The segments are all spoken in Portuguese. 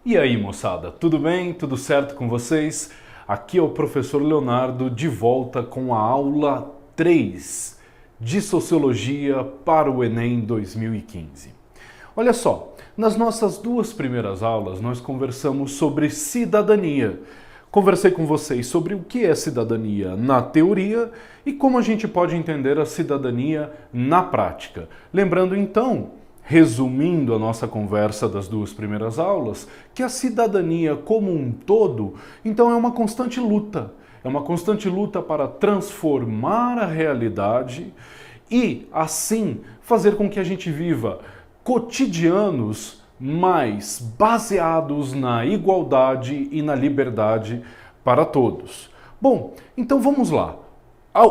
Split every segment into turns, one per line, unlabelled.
E aí, moçada, tudo bem? Tudo certo com vocês? Aqui é o professor Leonardo de volta com a aula 3 de Sociologia para o Enem 2015. Olha só, nas nossas duas primeiras aulas nós conversamos sobre cidadania. Conversei com vocês sobre o que é cidadania na teoria e como a gente pode entender a cidadania na prática. Lembrando então, resumindo a nossa conversa das duas primeiras aulas, que a cidadania como um todo, então é uma constante luta. É uma constante luta para transformar a realidade e, assim, fazer com que a gente viva cotidianos mais baseados na igualdade e na liberdade para todos. Bom, então vamos lá.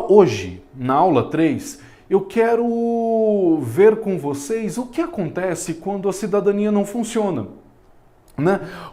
Hoje, na aula 3, eu quero ver com vocês o que acontece quando a cidadania não funciona.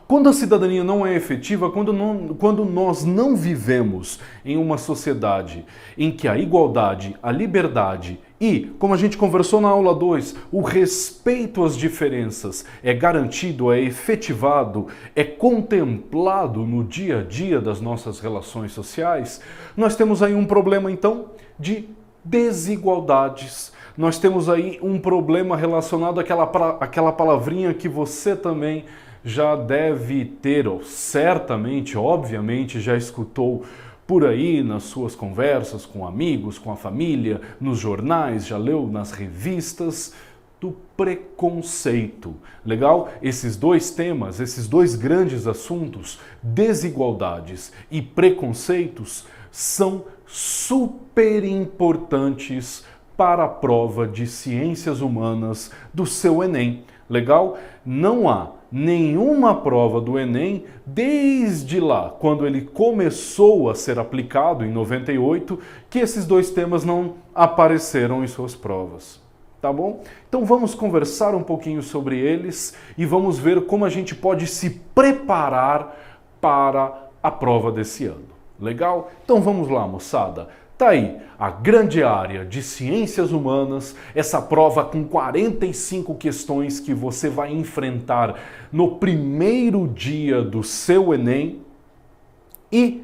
Quando a cidadania não é efetiva, quando nós não vivemos em uma sociedade em que a igualdade, a liberdade e, como a gente conversou na aula 2, o respeito às diferenças é garantido, é efetivado, é contemplado no dia a dia das nossas relações sociais, nós temos aí um problema então de desigualdades. Nós temos aí um problema relacionado àquela palavrinha que você também já deve ter, ou certamente, obviamente, já escutou por aí nas suas conversas com amigos, com a família, nos jornais, já leu nas revistas, do preconceito. Legal? Esses dois temas, esses dois grandes assuntos, desigualdades e preconceitos, são super importantes para a prova de Ciências Humanas do seu Enem. Legal? Não há nenhuma prova do Enem, desde lá, quando ele começou a ser aplicado, em 98, que esses dois temas não apareceram em suas provas. Tá bom? Então vamos conversar um pouquinho sobre eles e vamos ver como a gente pode se preparar para a prova desse ano. Legal? Então vamos lá, moçada. Tá aí a grande área de Ciências Humanas, essa prova com 45 questões que você vai enfrentar no primeiro dia do seu Enem, e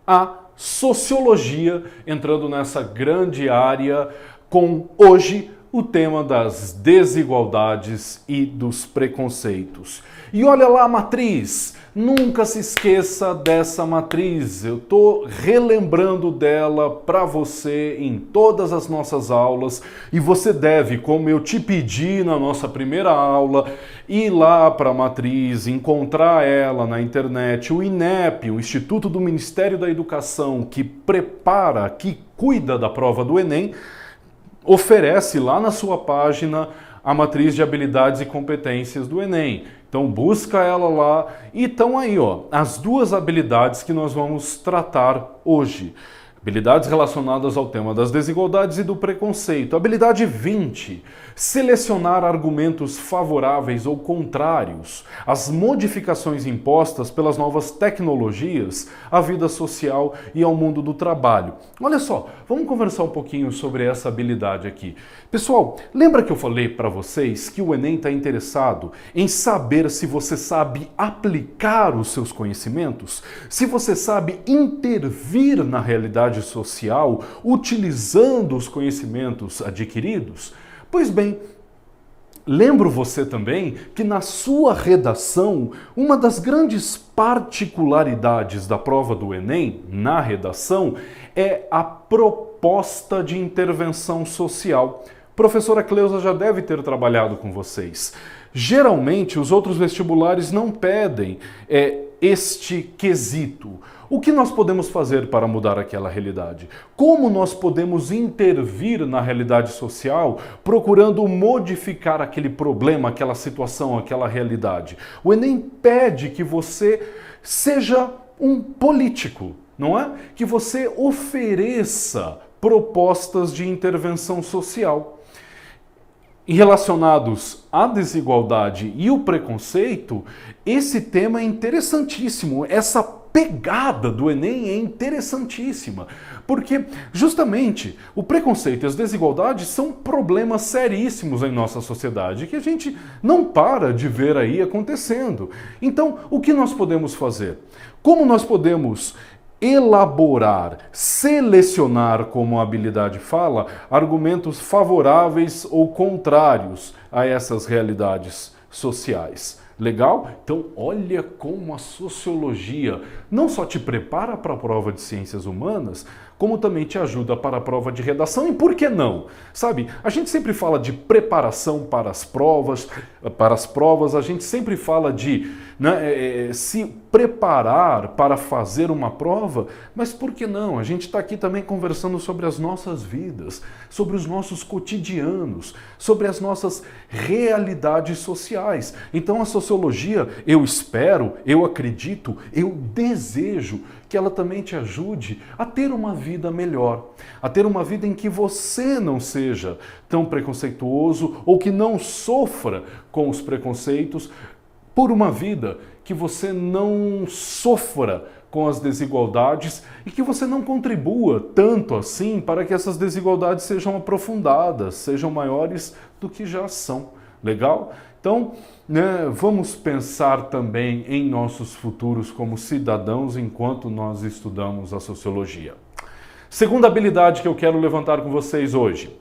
a Sociologia entrando nessa grande área com hoje o tema das desigualdades e dos preconceitos. E olha lá a matriz, nunca se esqueça dessa matriz, eu estou relembrando dela para você em todas as nossas aulas e você deve, como eu te pedi na nossa primeira aula, ir lá para a matriz, encontrar ela na internet, o INEP, o Instituto do Ministério da Educação, que prepara, que cuida da prova do Enem, oferece lá na sua página a matriz de habilidades e competências do Enem. Então busca ela lá e estão aí, ó, as duas habilidades que nós vamos tratar hoje. Habilidades relacionadas ao tema das desigualdades e do preconceito. Habilidade 20. Selecionar argumentos favoráveis ou contrários às modificações impostas pelas novas tecnologias à vida social e ao mundo do trabalho. Olha só, vamos conversar um pouquinho sobre essa habilidade aqui. Pessoal, lembra que eu falei para vocês que o Enem está interessado em saber se você sabe aplicar os seus conhecimentos? Se você sabe intervir na realidade social utilizando os conhecimentos adquiridos? Pois bem, lembro você também que na sua redação, uma das grandes particularidades da prova do Enem, na redação, é a proposta de intervenção social. Professora Cleusa já deve ter trabalhado com vocês. Geralmente, os outros vestibulares não pedem este quesito. O que nós podemos fazer para mudar aquela realidade? Como nós podemos intervir na realidade social procurando modificar aquele problema, aquela situação, aquela realidade? O Enem pede que você seja um político, não é? Que você ofereça propostas de intervenção social. E relacionados à desigualdade e o preconceito, esse tema é interessantíssimo. Essa pegada do Enem é interessantíssima, porque justamente o preconceito e as desigualdades são problemas seríssimos em nossa sociedade que a gente não para de ver aí acontecendo. Então, o que nós podemos fazer? Como nós podemos elaborar, selecionar, como a habilidade fala, argumentos favoráveis ou contrários a essas realidades sociais? Legal? Então, olha como a sociologia não só te prepara para a prova de ciências humanas, como também te ajuda para a prova de redação. E por que não? Sabe, a gente sempre fala de preparação para as provas, a gente sempre fala de se preparar para fazer uma prova, mas por que não? A gente está aqui também conversando sobre as nossas vidas, sobre os nossos cotidianos, sobre as nossas realidades sociais. Então a sociologia, eu espero, eu acredito, eu desejo que ela também te ajude a ter uma vida melhor, a ter uma vida em que você não seja tão preconceituoso ou que não sofra com os preconceitos, por uma vida que você não sofra com as desigualdades e que você não contribua tanto assim para que essas desigualdades sejam aprofundadas, sejam maiores do que já são. Legal? Então, vamos pensar também em nossos futuros como cidadãos enquanto nós estudamos a sociologia. Segunda habilidade que eu quero levantar com vocês hoje.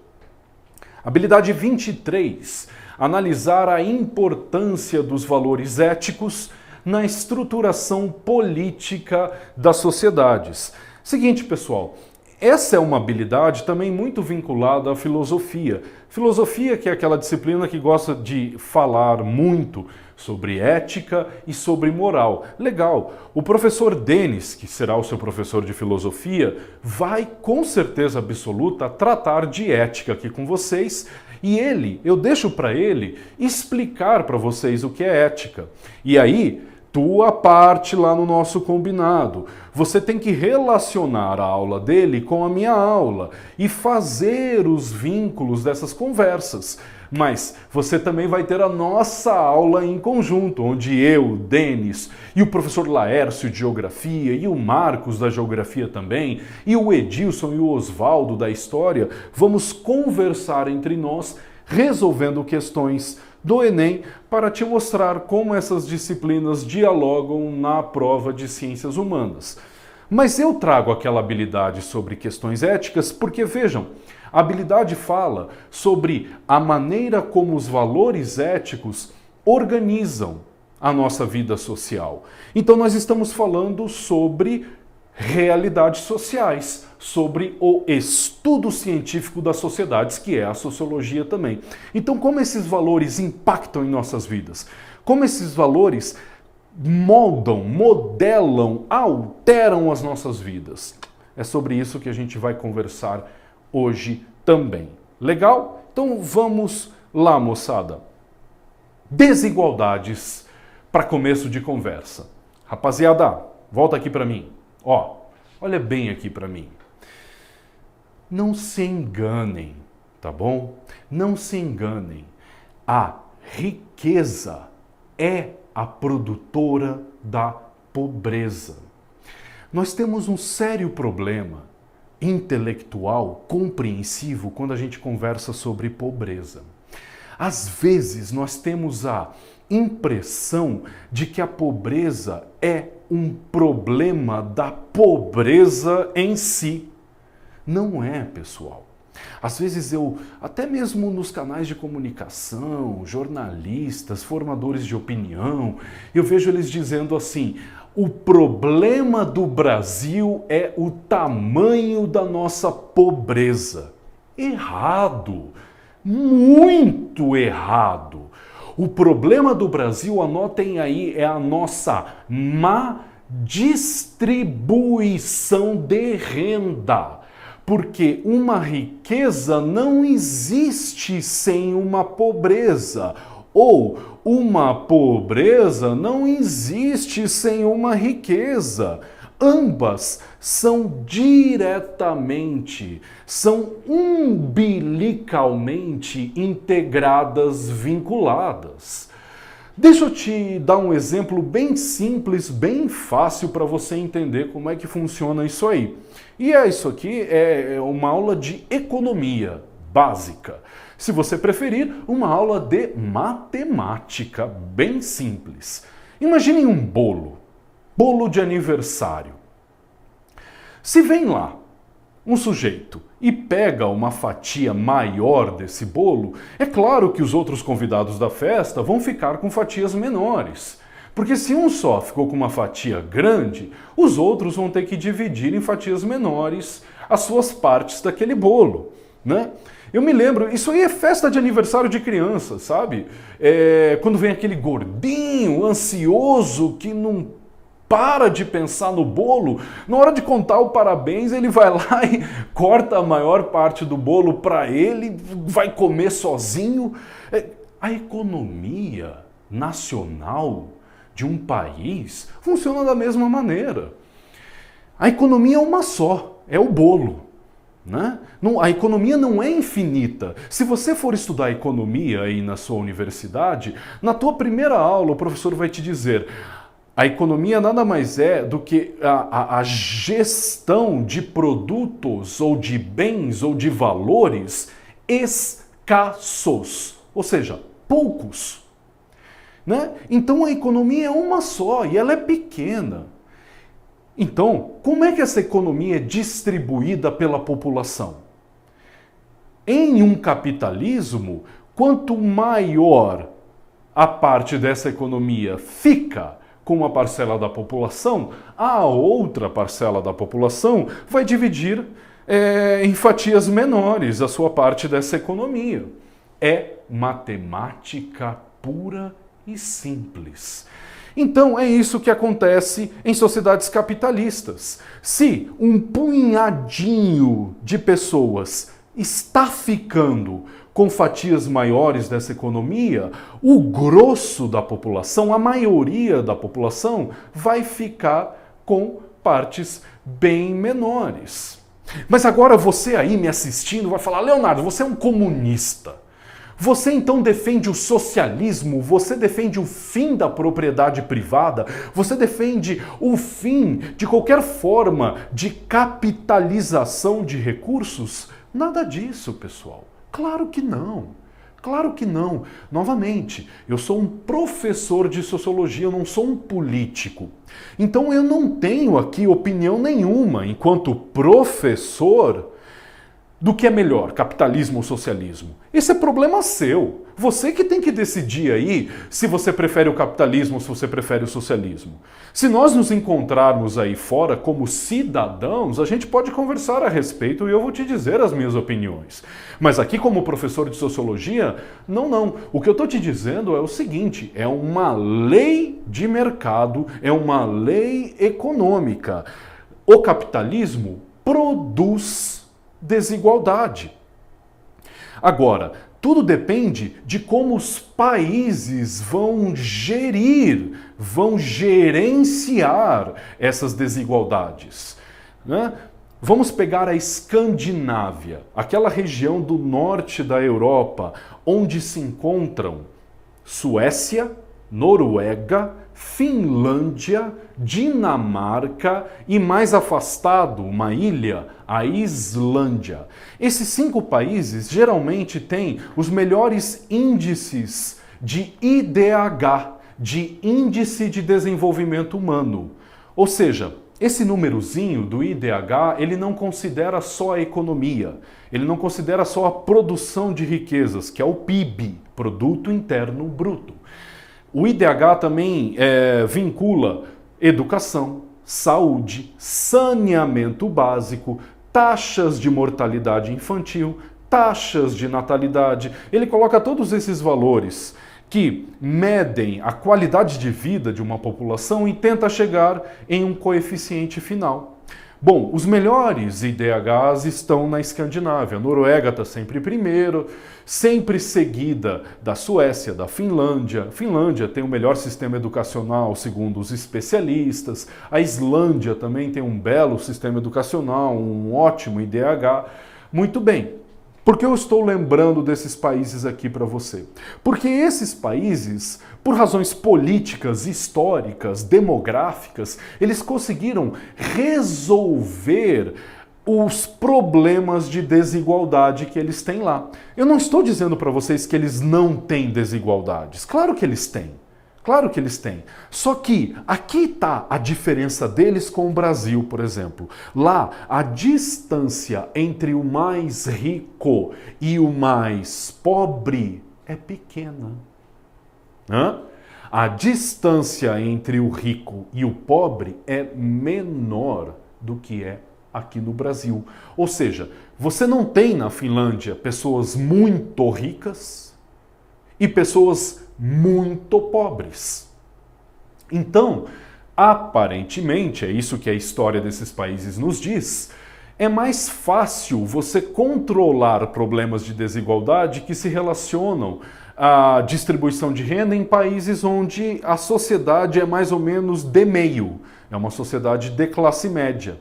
Habilidade 23. Analisar a importância dos valores éticos na estruturação política das sociedades. Seguinte, pessoal, essa é uma habilidade também muito vinculada à filosofia. Filosofia que é aquela disciplina que gosta de falar muito sobre ética e sobre moral. Legal, o professor Denis, que será o seu professor de filosofia, vai com certeza absoluta tratar de ética aqui com vocês. E eu deixo para ele explicar para vocês o que é ética. E aí, tua parte lá no nosso combinado. Você tem que relacionar a aula dele com a minha aula e fazer os vínculos dessas conversas. Mas você também vai ter a nossa aula em conjunto, onde eu, Denis, e o professor Laércio de Geografia, e o Marcos da Geografia também, e o Edilson e o Osvaldo da História, vamos conversar entre nós, resolvendo questões do Enem, para te mostrar como essas disciplinas dialogam na prova de Ciências Humanas. Mas eu trago aquela habilidade sobre questões éticas porque, vejam, a habilidade fala sobre a maneira como os valores éticos organizam a nossa vida social. Então nós estamos falando sobre realidades sociais, sobre o estudo científico das sociedades, que é a sociologia também. Então, como esses valores impactam em nossas vidas? Como esses valores moldam, modelam, alteram as nossas vidas? É sobre isso que a gente vai conversar hoje também. Legal? Então vamos lá, moçada. Desigualdades para começo de conversa. Rapaziada, volta aqui para mim. Olha bem aqui para mim. Não se enganem, tá bom? Não se enganem. A riqueza é a produtora da pobreza. Nós temos um sério problema intelectual, compreensivo, quando a gente conversa sobre pobreza. Às vezes nós temos a impressão de que a pobreza é um problema da pobreza em si. Não é, pessoal. Às vezes até mesmo nos canais de comunicação, jornalistas, formadores de opinião, eu vejo eles dizendo assim: o problema do Brasil é o tamanho da nossa pobreza. Errado. Muito errado. O problema do Brasil, anotem aí, é a nossa má distribuição de renda. Porque uma riqueza não existe sem uma pobreza. Ou uma pobreza não existe sem uma riqueza. Ambas são diretamente, são umbilicalmente integradas, vinculadas. Deixa eu te dar um exemplo bem simples, bem fácil para você entender como é que funciona isso aí. E isso aqui é uma aula de economia básica. Se você preferir, uma aula de matemática bem simples. Imaginem um bolo de aniversário. Se vem lá um sujeito e pega uma fatia maior desse bolo, é claro que os outros convidados da festa vão ficar com fatias menores. Porque se um só ficou com uma fatia grande, os outros vão ter que dividir em fatias menores as suas partes daquele bolo, né? Eu me lembro, isso aí é festa de aniversário de criança, sabe? Quando vem aquele gordinho, ansioso, que não para de pensar no bolo, na hora de contar o parabéns, ele vai lá e corta a maior parte do bolo para ele, vai comer sozinho. A economia nacional de um país funciona da mesma maneira. A economia é uma só, é o bolo. Né? A economia não é infinita. Se você for estudar economia aí na sua universidade, na tua primeira aula o professor vai te dizer: a economia nada mais é do que a gestão de produtos ou de bens ou de valores escassos, ou seja, poucos. Né? Então a economia é uma só e ela é pequena. Então, como é que essa economia é distribuída pela população? Em um capitalismo, quanto maior a parte dessa economia fica com uma parcela da população, a outra parcela da população vai dividir em fatias menores a sua parte dessa economia. É matemática pura e simples. Então é isso que acontece em sociedades capitalistas. Se um punhadinho de pessoas está ficando com fatias maiores dessa economia, o grosso da população, a maioria da população, vai ficar com partes bem menores. Mas agora você aí me assistindo vai falar: Leonardo, você é um comunista. Você então defende o socialismo, você defende o fim da propriedade privada, você defende o fim de qualquer forma de capitalização de recursos? Nada disso, pessoal. Claro que não. Claro que não. Novamente, eu sou um professor de sociologia, eu não sou um político. Então eu não tenho aqui opinião nenhuma, enquanto professor, do que é melhor, capitalismo ou socialismo. Esse é problema seu. Você que tem que decidir aí se você prefere o capitalismo ou se você prefere o socialismo. Se nós nos encontrarmos aí fora como cidadãos, a gente pode conversar a respeito e eu vou te dizer as minhas opiniões. Mas aqui como professor de sociologia, não. O que eu estou te dizendo é o seguinte: é uma lei de mercado, é uma lei econômica. O capitalismo produz desigualdade. Agora, tudo depende de como os países vão gerenciar essas desigualdades. Né? Vamos pegar a Escandinávia, aquela região do norte da Europa, onde se encontram Suécia, Noruega, Finlândia, Dinamarca e, mais afastado, uma ilha, a Islândia. Esses 5 países geralmente têm os melhores índices de IDH, de Índice de Desenvolvimento Humano. Ou seja, esse númerozinho do IDH, ele não considera só a economia, ele não considera só a produção de riquezas, que é o PIB, Produto Interno Bruto. O IDH também vincula educação, saúde, saneamento básico, taxas de mortalidade infantil, taxas de natalidade. Ele coloca todos esses valores que medem a qualidade de vida de uma população e tenta chegar em um coeficiente final. Bom, os melhores IDHs estão na Escandinávia. A Noruega está sempre primeiro, sempre seguida da Suécia, da Finlândia. A Finlândia tem o melhor sistema educacional, segundo os especialistas. A Islândia também tem um belo sistema educacional, um ótimo IDH. Muito bem. Por que eu estou lembrando desses países aqui para você? Porque esses países, por razões políticas, históricas, demográficas, eles conseguiram resolver os problemas de desigualdade que eles têm lá. Eu não estou dizendo para vocês que eles não têm desigualdades. Claro que eles têm. Claro que eles têm. Só que aqui está a diferença deles com o Brasil, por exemplo. Lá, a distância entre o mais rico e o mais pobre é pequena. A distância entre o rico e o pobre é menor do que é aqui no Brasil. Ou seja, você não tem na Finlândia pessoas muito ricas e pessoas muito pobres. Então, aparentemente, é isso que a história desses países nos diz, é mais fácil você controlar problemas de desigualdade que se relacionam à distribuição de renda em países onde a sociedade é mais ou menos de meio, é uma sociedade de classe média,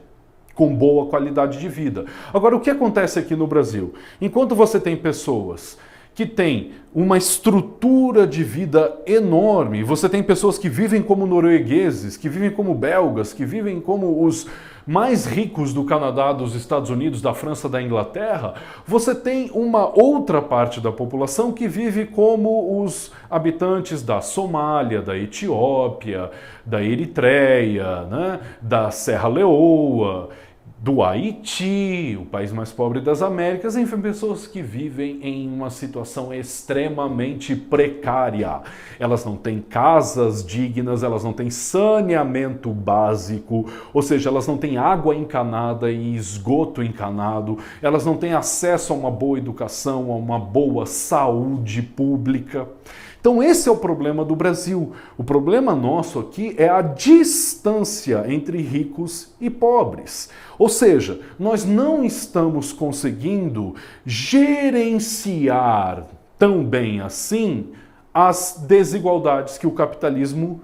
com boa qualidade de vida. Agora, o que acontece aqui no Brasil? Enquanto você tem pessoas que têm uma estrutura de vida enorme, você tem pessoas que vivem como noruegueses, que vivem como belgas, que vivem como os mais ricos do Canadá, dos Estados Unidos, da França, da Inglaterra, você tem uma outra parte da população que vive como os habitantes da Somália, da Etiópia, da Eritreia, né, da Serra Leoa, do Haiti, o país mais pobre das Américas, enfim, pessoas que vivem em uma situação extremamente precária. Elas não têm casas dignas, elas não têm saneamento básico, ou seja, elas não têm água encanada e esgoto encanado, elas não têm acesso a uma boa educação, a uma boa saúde pública. Então esse é o problema do Brasil. O problema nosso aqui é a distância entre ricos e pobres. Ou seja, nós não estamos conseguindo gerenciar tão bem assim as desigualdades que o capitalismo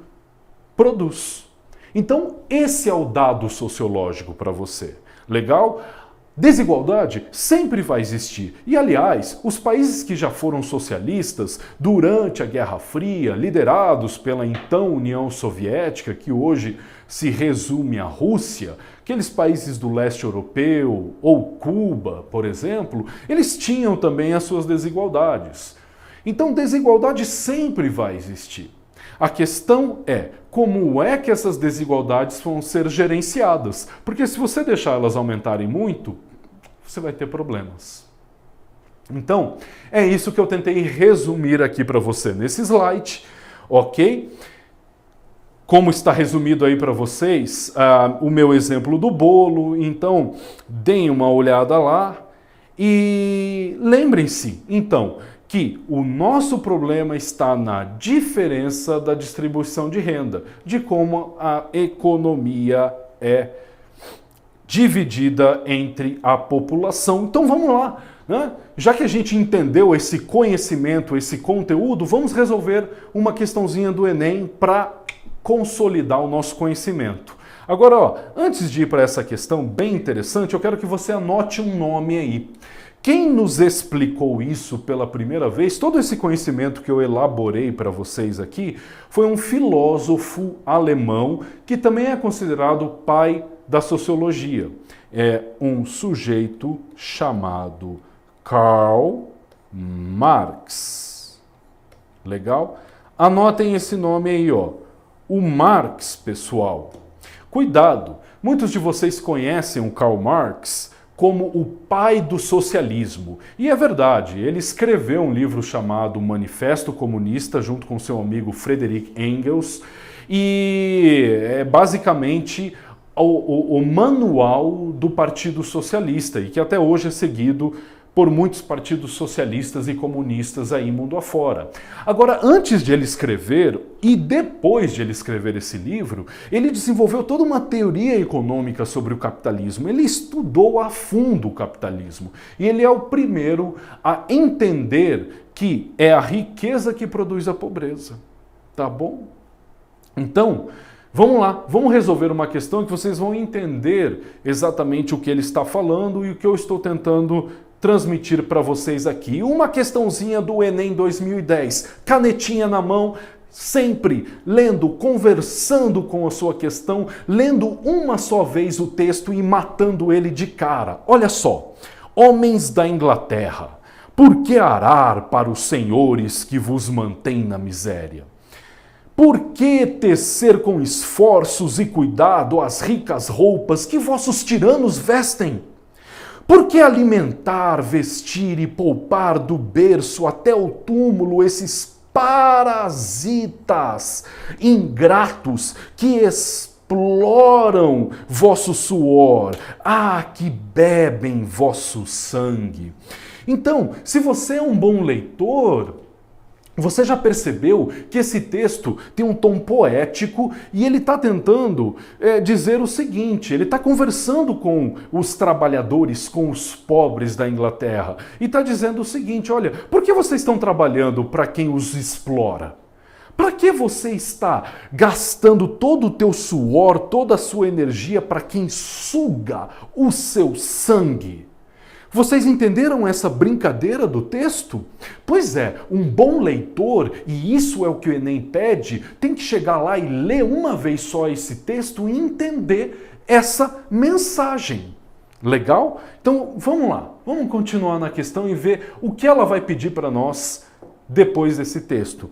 produz. Então esse é o dado sociológico para você. Legal? Desigualdade sempre vai existir. E, aliás, os países que já foram socialistas durante a Guerra Fria, liderados pela então União Soviética, que hoje se resume à Rússia, aqueles países do leste europeu ou Cuba, por exemplo, eles tinham também as suas desigualdades. Então, desigualdade sempre vai existir. A questão é como é que essas desigualdades vão ser gerenciadas. Porque se você deixar elas aumentarem muito, você vai ter problemas. Então, é isso que eu tentei resumir aqui para você nesse slide, ok? Como está resumido aí para vocês, o meu exemplo do bolo. Então, deem uma olhada lá e lembrem-se, então, que o nosso problema está na diferença da distribuição de renda, de como a economia é dividida entre a população. Então vamos lá, né? Já que a gente entendeu esse conhecimento, esse conteúdo, vamos resolver uma questãozinha do Enem para consolidar o nosso conhecimento. Agora, ó, antes de ir para essa questão bem interessante, eu quero que você anote um nome aí. Quem nos explicou isso pela primeira vez, todo esse conhecimento que eu elaborei para vocês aqui, foi um filósofo alemão que também é considerado o pai da sociologia. É um sujeito chamado Karl Marx. Legal? Anotem esse nome aí, ó. O Marx, pessoal. Cuidado, muitos de vocês conhecem o Karl Marx como o pai do socialismo. E é verdade, ele escreveu um livro chamado Manifesto Comunista junto com seu amigo Friedrich Engels e é basicamente o manual do Partido Socialista e que até hoje é seguido por muitos partidos socialistas e comunistas aí mundo afora. Agora, antes de ele escrever e depois de ele escrever esse livro, ele desenvolveu toda uma teoria econômica sobre o capitalismo. Ele estudou a fundo o capitalismo e ele é o primeiro a entender que é a riqueza que produz a pobreza. Tá bom? Então, vamos lá, vamos resolver uma questão que vocês vão entender exatamente o que ele está falando e o que eu estou tentando transmitir para vocês aqui. Uma questãozinha do Enem 2010, canetinha na mão, sempre lendo, conversando com a sua questão, lendo uma só vez o texto e matando ele de cara. Olha só, homens da Inglaterra, por que arar para os senhores que vos mantêm na miséria? Por que tecer com esforços e cuidado as ricas roupas que vossos tiranos vestem? Por que alimentar, vestir e poupar do berço até o túmulo esses parasitas ingratos que exploram vosso suor, que bebem vosso sangue? Então, se você é um bom leitor, você já percebeu que esse texto tem um tom poético e ele está tentando dizer o seguinte, ele está conversando com os trabalhadores, com os pobres da Inglaterra e está dizendo o seguinte, olha, por que vocês estão trabalhando para quem os explora? Para que você está gastando todo o teu suor, toda a sua energia para quem suga o seu sangue? Vocês entenderam essa brincadeira do texto? Pois é, um bom leitor, e isso é o que o Enem pede, tem que chegar lá e ler uma vez só esse texto e entender essa mensagem. Legal? Então vamos lá, vamos continuar na questão e ver o que ela vai pedir para nós depois desse texto.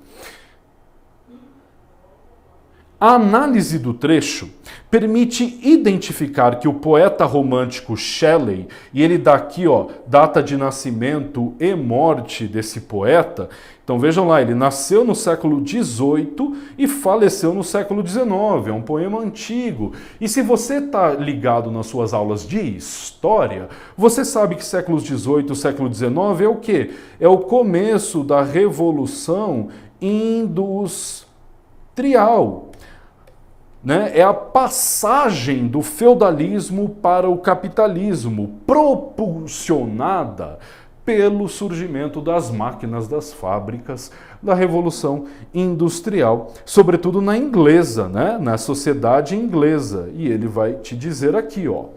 A análise do trecho permite identificar que o poeta romântico Shelley, e ele dá aqui, data de nascimento e morte desse poeta. Então vejam lá, ele nasceu no século XVIII e faleceu no século XIX, é um poema antigo. E se você está ligado nas suas aulas de história, você sabe que séculos XVIII e século XIX é o quê? É o começo da Revolução Industrial. É a passagem do feudalismo para o capitalismo, propulsionada pelo surgimento das máquinas, das fábricas, da Revolução Industrial, sobretudo na inglesa, na sociedade inglesa. E ele vai te dizer aqui, o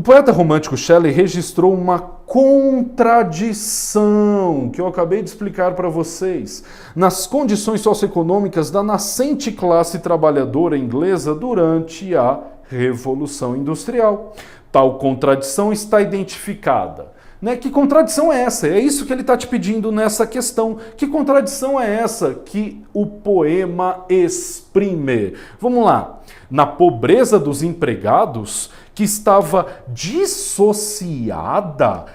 poeta romântico Shelley registrou uma contradição, que eu acabei de explicar para vocês, nas condições socioeconômicas da nascente classe trabalhadora inglesa durante a Revolução Industrial. Tal contradição está identificada. Que contradição é essa? É isso que ele está te pedindo nessa questão. Que contradição é essa que o poema exprime? Vamos lá. Na pobreza dos empregados, que estava dissociada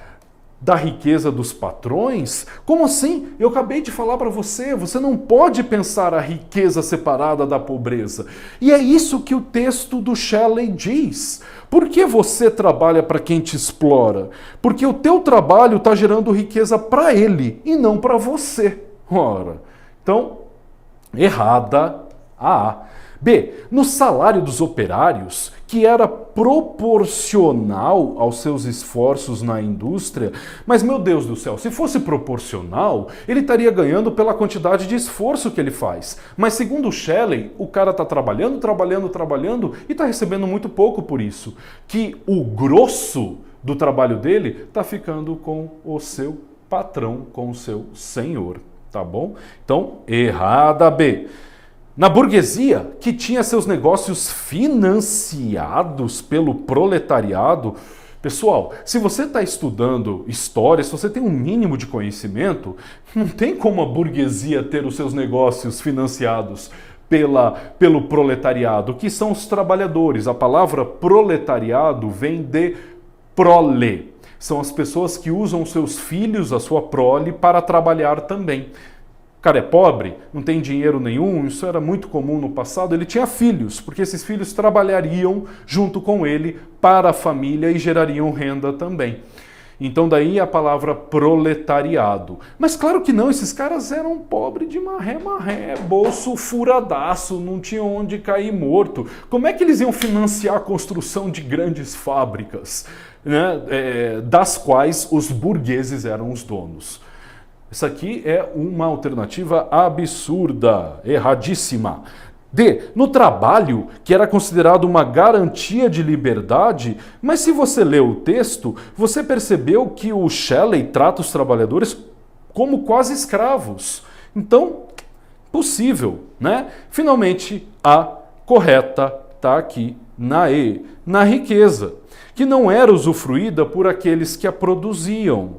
da riqueza dos patrões? Como assim? Eu acabei de falar para você, você não pode pensar a riqueza separada da pobreza. E é isso que o texto do Shelley diz. Por que você trabalha para quem te explora? Porque o teu trabalho está gerando riqueza para ele e não para você. Ora, então, errada A. B. No salário dos operários, que era proporcional aos seus esforços na indústria, mas, meu Deus do céu, se fosse proporcional, ele estaria ganhando pela quantidade de esforço que ele faz. Mas, segundo o Shelley, o cara está trabalhando e está recebendo muito pouco por isso. Que o grosso do trabalho dele está ficando com o seu patrão, com o seu senhor, tá bom? Então, errada B. Na burguesia, que tinha seus negócios financiados pelo proletariado, pessoal, se você está estudando história, se você tem um mínimo de conhecimento, não tem como a burguesia ter os seus negócios financiados pelo proletariado, que são os trabalhadores. A palavra proletariado vem de prole. São as pessoas que usam seus filhos, a sua prole, para trabalhar também. O cara é pobre, não tem dinheiro nenhum, isso era muito comum no passado, ele tinha filhos, porque esses filhos trabalhariam junto com ele para a família e gerariam renda também. Então daí a palavra proletariado. Mas claro que não, esses caras eram pobres de marré, bolso furadaço, não tinham onde cair morto. Como é que eles iam financiar a construção de grandes fábricas, das quais os burgueses eram os donos? Isso aqui é uma alternativa absurda, erradíssima. D, no trabalho, que era considerado uma garantia de liberdade, mas se você leu o texto, você percebeu que o Shelley trata os trabalhadores como quase escravos. Então, possível, né? Finalmente, a correta está aqui na E, na riqueza, que não era usufruída por aqueles que a produziam,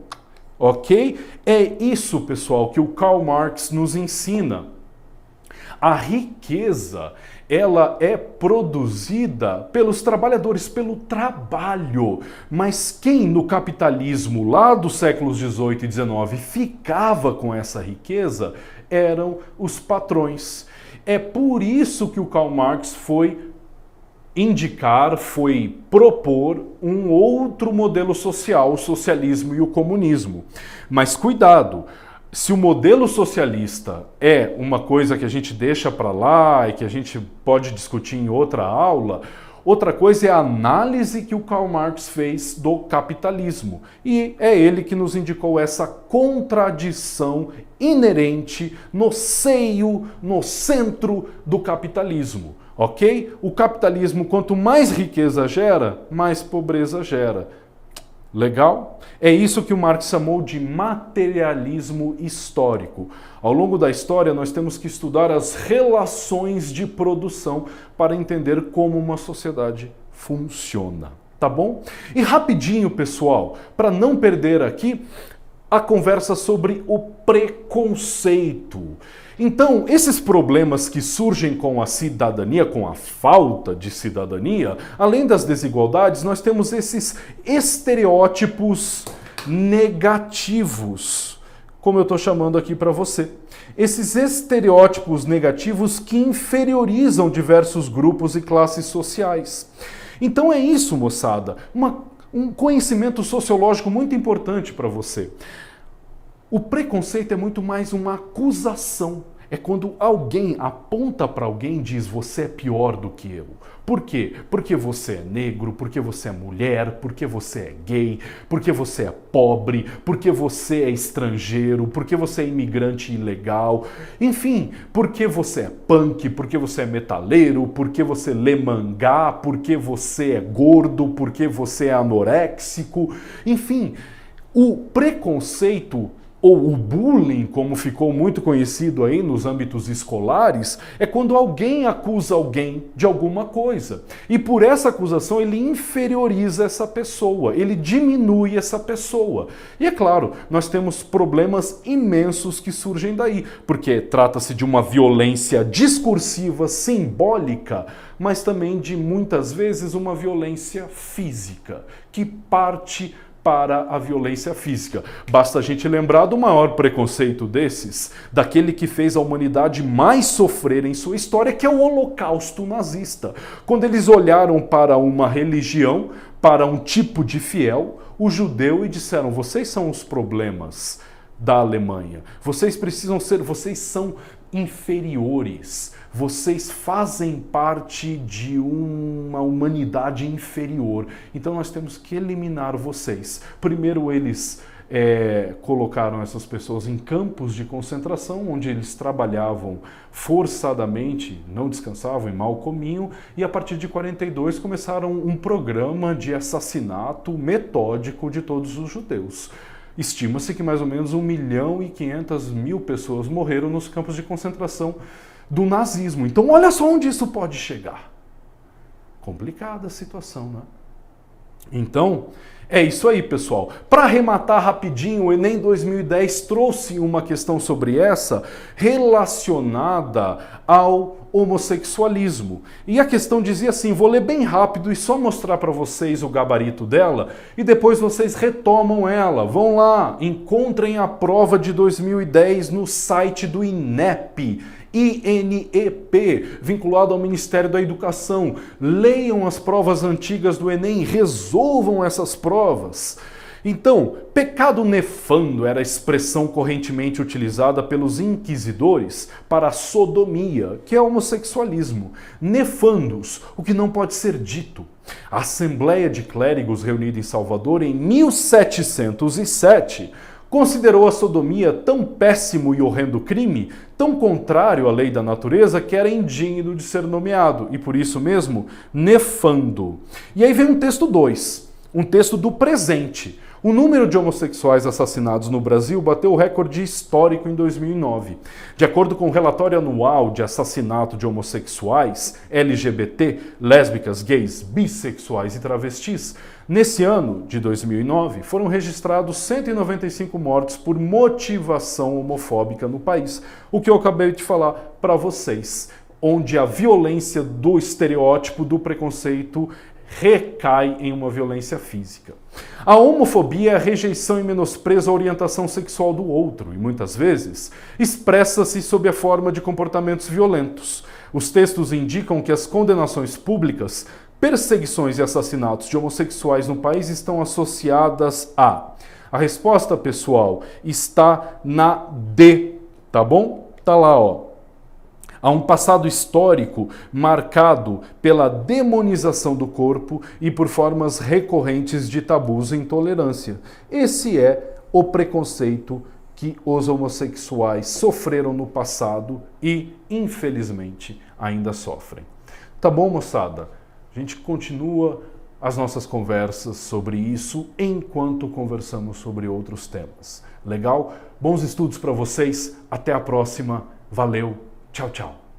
ok? É isso, pessoal, que o Karl Marx nos ensina. A riqueza, ela é produzida pelos trabalhadores, pelo trabalho. Mas quem no capitalismo lá dos séculos 18 e 19 ficava com essa riqueza eram os patrões. É por isso que o Karl Marx foi indicar, foi propor um outro modelo social, o socialismo e o comunismo. Mas cuidado! Se o modelo socialista é uma coisa que a gente deixa para lá e que a gente pode discutir em outra aula, outra coisa é a análise que o Karl Marx fez do capitalismo. E é ele que nos indicou essa contradição inerente no seio, no centro do capitalismo. Ok? O capitalismo, quanto mais riqueza gera, mais pobreza gera. Legal? É isso que o Marx chamou de materialismo histórico. Ao longo da história, nós temos que estudar as relações de produção para entender como uma sociedade funciona. Tá bom? E rapidinho, pessoal, para não perder aqui a conversa sobre o preconceito. Então, esses problemas que surgem com a cidadania, com a falta de cidadania, além das desigualdades, nós temos esses estereótipos negativos, como eu estou chamando aqui para você. Esses estereótipos negativos que inferiorizam diversos grupos e classes sociais. Então é isso, moçada, um conhecimento sociológico muito importante para você. O preconceito é muito mais uma acusação. É quando alguém aponta para alguém e diz: você é pior do que eu. Por quê? Porque você é negro, porque você é mulher, porque você é gay, porque você é pobre, porque você é estrangeiro, porque você é imigrante ilegal, enfim, porque você é punk, porque você é metaleiro, porque você lê mangá, porque você é gordo, porque você é anoréxico, enfim, o preconceito ou o bullying, como ficou muito conhecido aí nos âmbitos escolares, é quando alguém acusa alguém de alguma coisa. E por essa acusação ele inferioriza essa pessoa, ele diminui essa pessoa. E é claro, nós temos problemas imensos que surgem daí, porque trata-se de uma violência discursiva, simbólica, mas também de muitas vezes uma violência física, que parte para a violência física. Basta a gente lembrar do maior preconceito desses, daquele que fez a humanidade mais sofrer em sua história, que é o Holocausto nazista. Quando eles olharam para uma religião, para um tipo de fiel, o judeu, e disseram: vocês são os problemas da Alemanha. Vocês são inferiores. Vocês fazem parte de uma humanidade inferior. Então nós temos que eliminar vocês. Primeiro eles colocaram essas pessoas em campos de concentração, onde eles trabalhavam forçadamente, não descansavam e mal comiam, e a partir de 42 começaram um programa de assassinato metódico de todos os judeus. Estima-se que mais ou menos 1.500.000 pessoas morreram nos campos de concentração do nazismo. Então olha só onde isso pode chegar. Complicada a situação, né? Então, é isso aí, pessoal. Para arrematar rapidinho, o Enem 2010 trouxe uma questão sobre essa relacionada ao homossexualismo. E a questão dizia assim, vou ler bem rápido e só mostrar para vocês o gabarito dela e depois vocês retomam ela. Vão lá, encontrem a prova de 2010 no site do INEP, vinculado ao Ministério da Educação. Leiam as provas antigas do Enem, resolvam essas provas. Então, pecado nefando era a expressão correntemente utilizada pelos inquisidores para a sodomia, que é o homossexualismo. Nefandos, o que não pode ser dito. A Assembleia de Clérigos reunida em Salvador em 1707 considerou a sodomia tão péssimo e horrendo crime, tão contrário à lei da natureza, que era indigno de ser nomeado, e por isso mesmo, nefando. E aí vem um texto 2, um texto do presente. O número de homossexuais assassinados no Brasil bateu o recorde histórico em 2009. De acordo com o relatório anual de assassinato de homossexuais, LGBT, lésbicas, gays, bissexuais e travestis, nesse ano de 2009 foram registrados 195 mortes por motivação homofóbica no país, o que eu acabei de falar para vocês, onde a violência do estereótipo do preconceito recai em uma violência física. A homofobia é a rejeição e menosprezo à orientação sexual do outro e, muitas vezes, expressa-se sob a forma de comportamentos violentos. Os textos indicam que as condenações públicas, perseguições e assassinatos de homossexuais no país estão associadas a... A resposta, pessoal, está na D, tá bom? Tá lá, ó. Há um passado histórico marcado pela demonização do corpo e por formas recorrentes de tabus e intolerância. Esse é o preconceito que os homossexuais sofreram no passado e, infelizmente, ainda sofrem. Tá bom, moçada? A gente continua as nossas conversas sobre isso enquanto conversamos sobre outros temas. Legal? Bons estudos para vocês. Até a próxima. Valeu. Tchau, tchau.